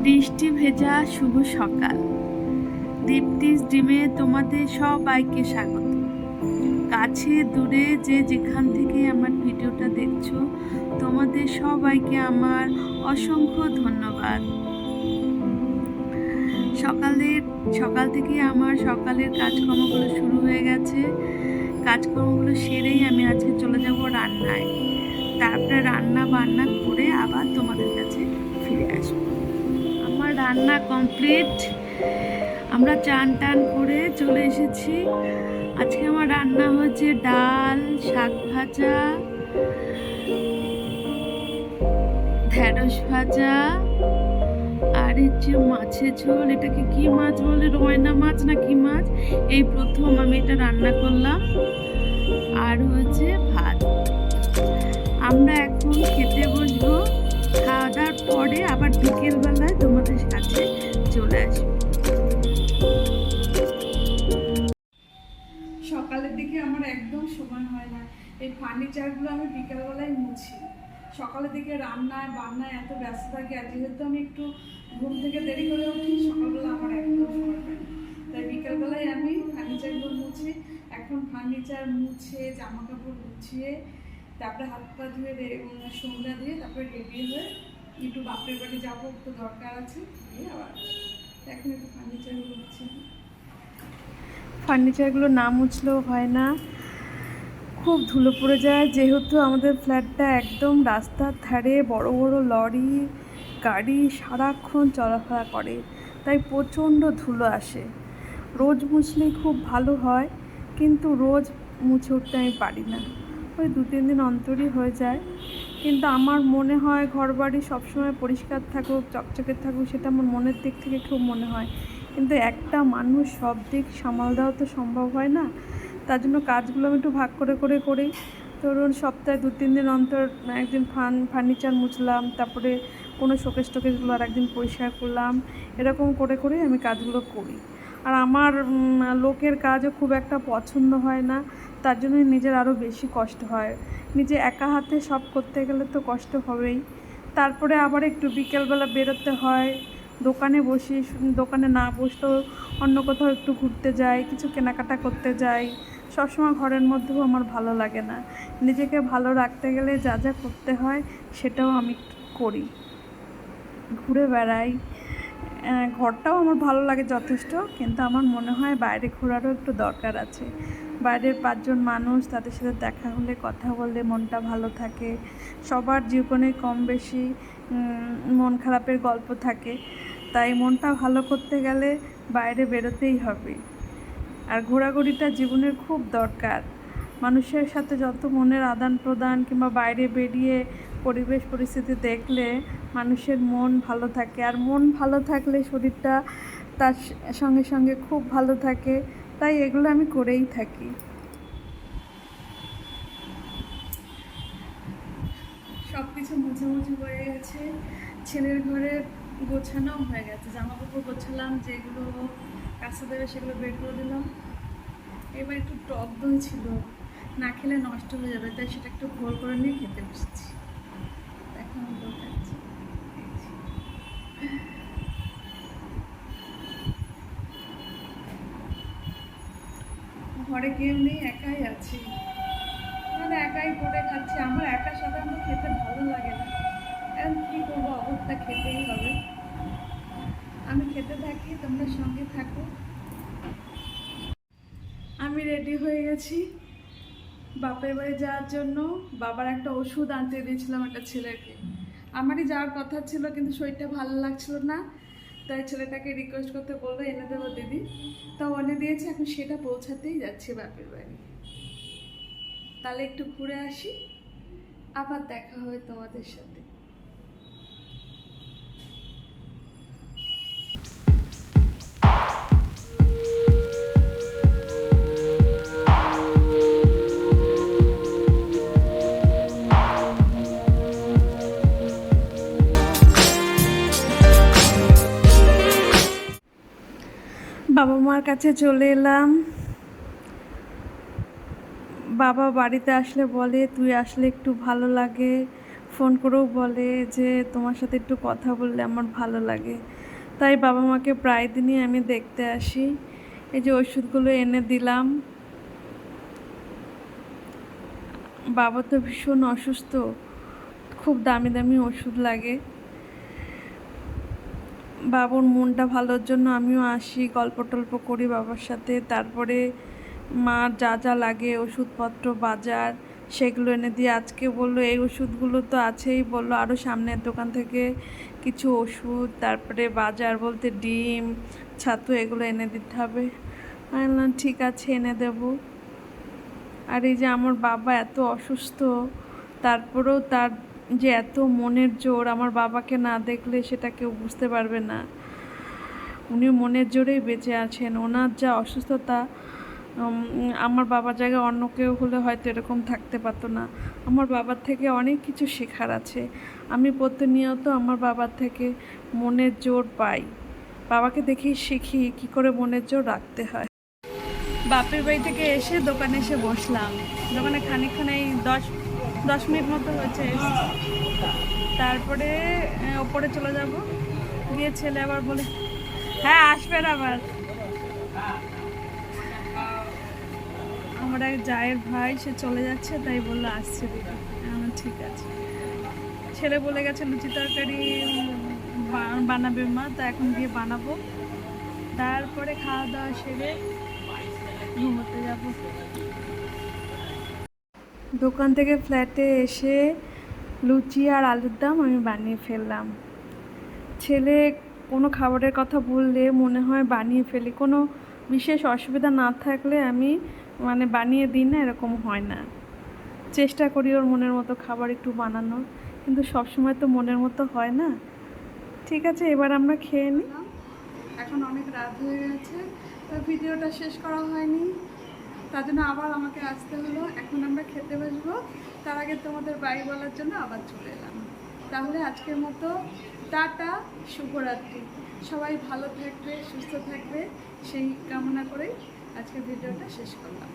বৃষ্টি ভেজা শুভ সকাল। দীপ্তিস ডিমে তোমাদের সবাইকে স্বাগত। কাছে দূরে যে যেখান থেকে আমার ভিডিওটা দেখছো, তোমাদের সবাইকে আমার অসংখ্য ধন্যবাদ। সকাল থেকে আমার সকালের কাজকর্মগুলো শুরু হয়ে গেছে। কাজকর্মগুলো সেরেই আমি আজকে চলে যাব রান্নায়। তারপরে রান্না বান্না করে আবার তোমাদের কাছে ফিরে আসবো। আমার রান্না কমপ্লিট। আমরা চান টান করে চলে এসেছি। আজকে আমার রান্না হচ্ছে ডাল, শাক ভাজা, ঢেঁড়স ভাজা, আর হচ্ছে মাছের ঝোল। এটাকে কি মাছ বলে, রয়না মাছ না কি মাছ, এই প্রথম আমি এটা রান্না করলাম। আর হচ্ছে ভাত। আমরা এখন খেতে বসবো। খাওয়া দাওয়ার পরে আবার বিকেলবেলায় তোমাদের কাছে চলে আসবো। সকালের দিকে আমার একদম সময় হয় না। এই ফার্নিচারগুলো আমি বিকেলবেলায় মুছি। সকালের দিকে রান্নায় বান্নায় এত ব্যস্ত থাকি, আর যেহেতু আমি একটু ঘুম থেকে দেরি করে উঠি, সকালবেলা আমার একদম সময় হয় না। তাই বিকেলবেলায় আমি ফার্নিচারগুলো মুছি। এখন ফার্নিচার মুছে জামা কাপড় গুছিয়ে তারপরে হাত পা ধুয়ে সন্ধ্যা দিয়ে তারপরে রেডি হয়ে একটু বাপের বাড়ি যাবো, একটু দরকার আছে, দিয়ে আবার এখন একটু ফার্নিচারগুলো মুছি। ফার্নিচারগুলো না মুছলেও হয় না, খুব ধুলো পড়ে যায়। যেহেতু আমাদের ফ্ল্যাটটা একদম রাস্তার ধারে, বড় বড় লরি গাড়ি সারাক্ষণ চলাফেরা করে, তাই প্রচণ্ড ধুলো আসে। রোজ মুছলেই খুব ভালো হয়, কিন্তু রোজ মুছে উঠতে আমি পারি না। ওই 2-3 দিন অন্তরই হয়ে যায়। কিন্তু আমার মনে হয় ঘরবাড়ি সবসময় পরিষ্কার থাকুক, চকচকে থাকুক, সেটা আমার মনের দিক থেকে খুব মনে হয়। কিন্তু একটা মানুষ সব দিক সামাল দেওয়া তো সম্ভব হয় না। তার জন্য কাজগুলো আমি একটু ভাগ করে করি। ধরুন সপ্তাহে 2-3 দিন অন্তর একদিন ফার্নিচার মুছলাম, তারপরে কোনো শোকেসগুলো আর একদিন পরিষ্কার করলাম। এরকম করে আমি কাজগুলো করি। আর আমার লোকের কাজও খুব একটা পছন্দ হয় না, তার জন্য নিজের আরও বেশি কষ্ট হয়। নিজে একা হাতে সব করতে গেলে তো কষ্ট হবেই। তারপরে আবার একটু বিকেলবেলা বেরোতে হয়, দোকানে বসি। দোকানে না বসলেও অন্য কোথাও একটু ঘুরতে যাই, কিছু কেনাকাটা করতে যাই। সবসময় ঘরের মধ্যেও আমার ভালো লাগে না। নিজেকে ভালো রাখতে গেলে যা যা করতে হয় সেটাও আমি করি, ঘুরে বেড়াই। ঘরটাও আমার ভালো লাগে যথেষ্ট, কিন্তু আমার মনে হয় বাইরে ঘোরারও একটু দরকার আছে। বাইরের 5 জন মানুষ, তাদের সাথে দেখা হলে, কথা বললে মনটা ভালো থাকে। সবার জীবনে কম বেশি মন খারাপের গল্প থাকে, তাই মনটা ভালো করতে গেলে বাইরে বেরোতেই হবে। আর ঘোরাঘুরিটা জীবনের খুব দরকার। মানুষের সাথে যত মনের আদান প্রদান কিংবা বাইরে বেরিয়ে পরিবেশ পরিস্থিতি দেখলে মানুষের মন ভালো থাকে, আর মন ভালো থাকলে শরীরটা তার সঙ্গে সঙ্গে খুব ভালো থাকে। তাই এগুলো আমি করেই থাকি। সব কিছু মুছামুছি হয়ে গেছে, ছেলের ঘরে গোছানোও হয়ে গেছে। জামা কাপড় গোছালাম, যেগুলো কাছে দেবে সেগুলো বের করে দিলাম। এবার একটু টক দই ছিল, না খেলে নষ্ট হয়ে যাবে, তাই সেটা একটু ঘোল করে নিয়ে খেতে বসেছি। এখন দই খাচ্ছি। ঘরে কেউ নেই, একাই আছি, মানে একাই করে খাচ্ছি। আমার একা সাধারণত খেতে ভালো লাগে না, এখন কী করবো, অবস্থা খেতেই হবে। আমি খেতে থাকি, তোমরা সঙ্গে থাকো। আমি রেডি হয়ে গেছি বাপের বাড়ি যাওয়ার জন্য। বাবার একটা ওষুধ আনতে দিয়েছিলাম একটা ছেলেকে। আমারই যাওয়ার কথা ছিল, কিন্তু শরীরটা ভালো লাগছিল না, তাই ছেলেটাকে রিকোয়েস্ট করতে বললো এনে দেবো দিদি, তাও এনে দিয়েছে। এখন সেটা পৌঁছাতেই যাচ্ছি বাপের বাড়ি। তাহলে একটু ঘুরে আসি, আবার দেখা হবে তোমাদের সাথে। বাবা মার কাছে চলে এলাম। বাবা বাড়িতে আসলে বলে তুই আসলে একটু ভালো লাগে, ফোন করেও বলে যে তোমার সাথে একটু কথা বললে আমার ভালো লাগে। তাই বাবা মাকে প্রায় দিনই আমি দেখতে আসি। এই যে ওষুধগুলো এনে দিলাম। বাবা তো ভীষণ অসুস্থ, খুব দামি দামি ওষুধ লাগে। বাবুর মনটা ভালোর জন্য আমিও আসি, গল্প টল্প করি বাবার সাথে। তারপরে মার যা যা লাগে ওষুধপত্র বাজার সেগুলো এনে দিয়ে আজকে বললো এই ওষুধগুলো তো আছেই, বললো আরও সামনের দোকান থেকে কিছু ওষুধ, তারপরে বাজার বলতে ডিম ছাতু এগুলো এনে দিতে হবে। আমি বললাম ঠিক আছে এনে দেবো। আর এই যে আমার বাবা এত অসুস্থ, তারপরেও তার যে এত মনের জোর, আমার বাবাকে না দেখলে সেটা কেউ বুঝতে পারবে না। উনি মনের জোরেই বেঁচে আছেন। ওনার যা অসুস্থতা, আমার বাবার জায়গায় অন্য কেউ হলে হয়তো এরকম থাকতে পারতো না। আমার বাবার থেকে অনেক কিছু শেখার আছে। আমি প্রতিনিয়ত আমার বাবার থেকে মনের জোর পাই। বাবাকে দেখেই শিখি কী করে মনের জোর রাখতে হয়। বাপের বাড়ি থেকে এসে দোকানে এসে বসলাম। দোকানে খানিকক্ষণ এই 10 মিনিট মতো হয়েছে। তারপরে ওপরে চলে যাব, গিয়ে ছেলে আবার বলে হ্যাঁ আসবেন আবার। আমার এক জায়ের ভাই সে চলে যাচ্ছে, তাই বললো আসছে দিদি। আমার ঠিক আছে। ছেলে বলে গেছে লুচি তরকারি বানাবে মা, তা এখন গিয়ে বানাবো। তারপরে খাওয়া দাওয়া সেরে ঘুমোতে যাব। দোকান থেকে ফ্ল্যাটে এসে লুচি আর আলুর দম আমি বানিয়ে ফেললাম। ছেলে কোনো খাবারের কথা বললে মনে হয় বানিয়ে ফেলি, কোনো বিশেষ অসুবিধা না থাকলে আমি বানিয়ে দিই না, এরকম হয় না। চেষ্টা করি ওর মনের মতো খাবার একটু বানানোর, কিন্তু সবসময় তো মনের মতো হয় না। ঠিক আছে, এবার আমরা খেয়ে নিই। এখন অনেক রাত হয়ে গেছে, তো ভিডিওটা শেষ করা হয়নি, তার জন্য আবার আমাকে আসতে হলো। এখন আমরা খেতে বসবো, তার আগে তোমাদের বাই বলার জন্য আবার চলে এলাম। তাহলে আজকের মতো টাটা, শুভরাত্রি। সবাই ভালো থাকবে, সুস্থ থাকবে, সেই কামনা করেই আজকের ভিডিওটা শেষ করলাম।